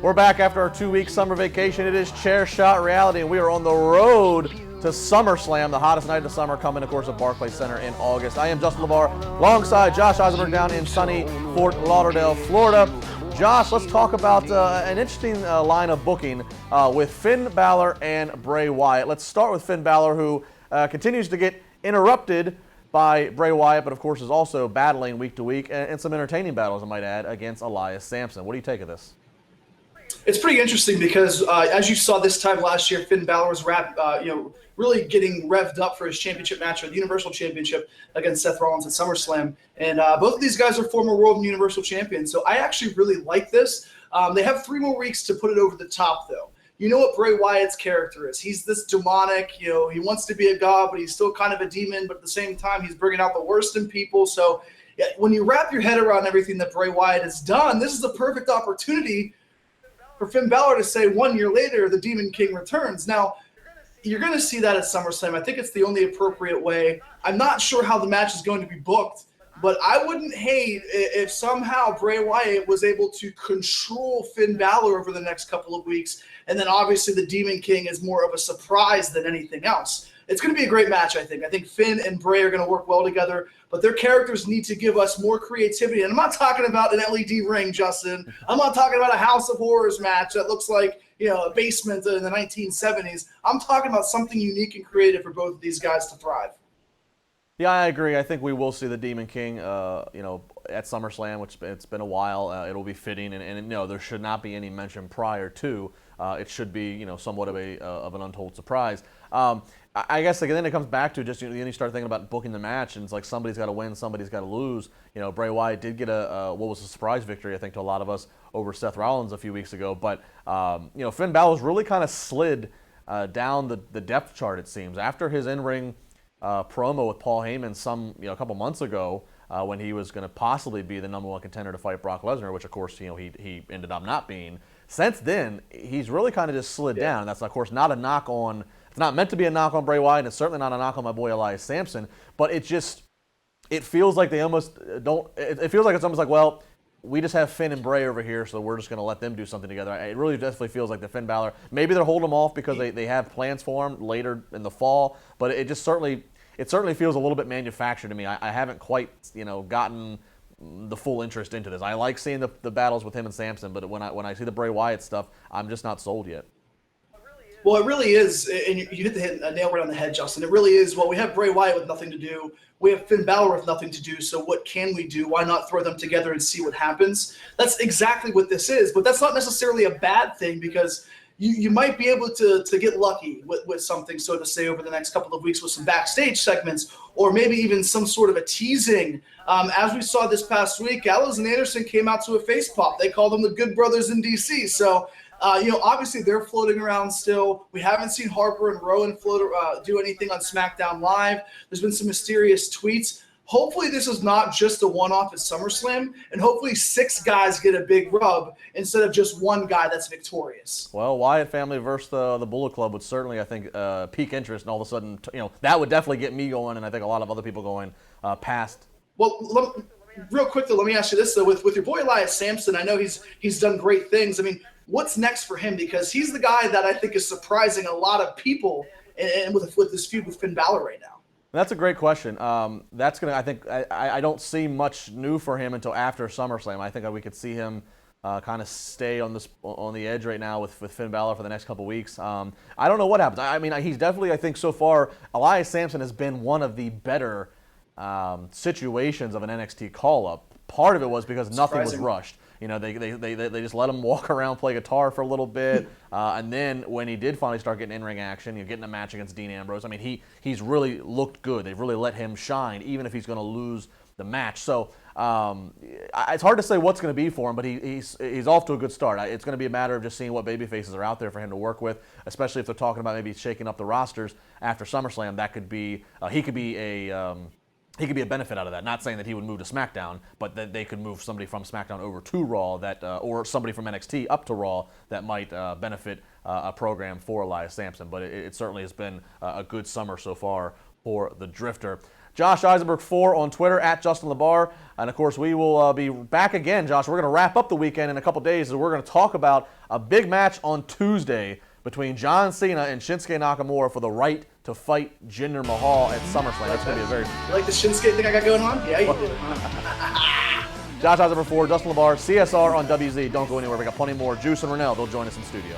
We're back after our 2-week summer vacation. It is Chair Shot Reality, and we are on the road to SummerSlam, the hottest night of the summer, coming, of course, at Barclays Center in August. I am Justin LeVar, alongside Josh Eisenberg down in sunny Fort Lauderdale, Florida. Josh, let's talk about an interesting line of booking with Finn Balor and Bray Wyatt. Let's start with Finn Balor, who continues to get interrupted by Bray Wyatt, but of course is also battling week to week, and some entertaining battles, I might add, against Elias Sampson. What do you take of this? It's pretty interesting because, as you saw this time last year, Finn Balor was really getting revved up for his championship match, or the Universal Championship, against Seth Rollins at SummerSlam. And both of these guys are former World and Universal Champions, so I actually really like this. They have 3 more weeks to put it over the top, though. You know what Bray Wyatt's character is. He's this demonic, he wants to be a god, but he's still kind of a demon, but at the same time, he's bringing out the worst in people. So yeah, when you wrap your head around everything that Bray Wyatt has done, this is the perfect opportunity for Finn Balor to say 1 year later, the Demon King returns. Now, you're going to see that at SummerSlam. I think it's the only appropriate way. I'm not sure how the match is going to be booked, but I wouldn't hate if somehow Bray Wyatt was able to control Finn Balor over the next couple of weeks, and then obviously the Demon King is more of a surprise than anything else. It's going to be a great match, I think. I think Finn and Bray are going to work well together, but their characters need to give us more creativity. And I'm not talking about an LED ring, Justin. I'm not talking about a House of Horrors match that looks like, a basement in the 1970s. I'm talking about something unique and creative for both of these guys to thrive. Yeah, I agree. I think we will see the Demon King, at SummerSlam, which it's been a while. It'll be fitting, and there should not be any mention prior to. It should be, somewhat of an untold surprise. I guess then it comes back to just then you start thinking about booking the match, and it's like somebody's got to win, somebody's got to lose. Bray Wyatt did get what was a surprise victory, I think, to a lot of us over Seth Rollins a few weeks ago. But Finn Balor's really kind of slid down the depth chart, it seems, after his in-ring promo with Paul Heyman a couple months ago, when he was going to possibly be the #1 contender to fight Brock Lesnar, which of course he ended up not being. Since then, he's really kind of just slid down. And that's of course not a knock on. It's not meant to be a knock on Bray Wyatt, and it's certainly not a knock on my boy Elias Sampson. But it feels like they almost don't. It feels like it's almost like, well, we just have Finn and Bray over here, so we're just going to let them do something together. It really definitely feels like the Finn Balor. Maybe they're holding him off because they have plans for him later in the fall. But it certainly feels a little bit manufactured to me. I haven't quite gotten the full interest into this. I like seeing the battles with him and Sampson, but when I see the Bray Wyatt stuff, I'm just not sold yet. Well, it really is, and you hit the nail right on the head, Justin. It really is. Well, we have Bray Wyatt with nothing to do. We have Finn Balor with nothing to do. So what can we do? Why not throw them together and see what happens? That's exactly what this is. But that's not necessarily a bad thing, because you might be able to get lucky with something, so to say, over the next couple of weeks with some backstage segments, or maybe even some sort of a teasing. As we saw this past week, Gallows and Anderson came out to a face pop. They called them the Good Brothers in DC. So obviously they're floating around still. We haven't seen Harper and Rowan do anything on SmackDown Live. There's been some mysterious tweets. Hopefully this is not just a one-off at SummerSlam, and hopefully 6 guys get a big rub instead of just one guy that's victorious. Well, Wyatt family versus the Bullet Club would certainly, I think, pique interest, and all of a sudden, that would definitely get me going, and I think a lot of other people going past. Well, real quick though, let me ask you this though: with your boy Elias Sampson, I know he's done great things. I mean, what's next for him? Because he's the guy that I think is surprising a lot of people, and with this feud with Finn Balor right now. That's a great question. That's gonna. I think I don't see much new for him until after SummerSlam. I think we could see him kind of stay on the edge right now with Finn Balor for the next couple weeks. I don't know what happens. I mean, he's definitely, I think so far, Elias Sampson has been one of the better situations of an NXT call-up. Part of it was because nothing was rushed. They just let him walk around, play guitar for a little bit, and then when he did finally start getting in-ring action, getting a match against Dean Ambrose, I mean, he's really looked good. They've really let him shine, even if he's going to lose the match. So it's hard to say what's going to be for him, but he's off to a good start. It's going to be a matter of just seeing what babyfaces are out there for him to work with, especially if they're talking about maybe shaking up the rosters after SummerSlam. That could be he could be a benefit out of that. Not saying that he would move to SmackDown, but that they could move somebody from SmackDown over to Raw, or somebody from NXT up to Raw that might benefit a program for Elias Sampson. But it certainly has been a good summer so far for the Drifter. Josh Eisenberg 4 on Twitter, at Justin LeBar. And, of course, we will be back again, Josh. We're going to wrap up the weekend in a couple days, and we're going to talk about a big match on Tuesday between John Cena and Shinsuke Nakamura for the right to fight Jinder Mahal at SummerSlam. That's going to be a very... You like the Shinsuke thing I got going on? Yeah, you do. Josh Eisenberg 4, Justin LeBar, CSR on WZ. Don't go anywhere. We got plenty more. Juice and Renell, they'll join us in studio.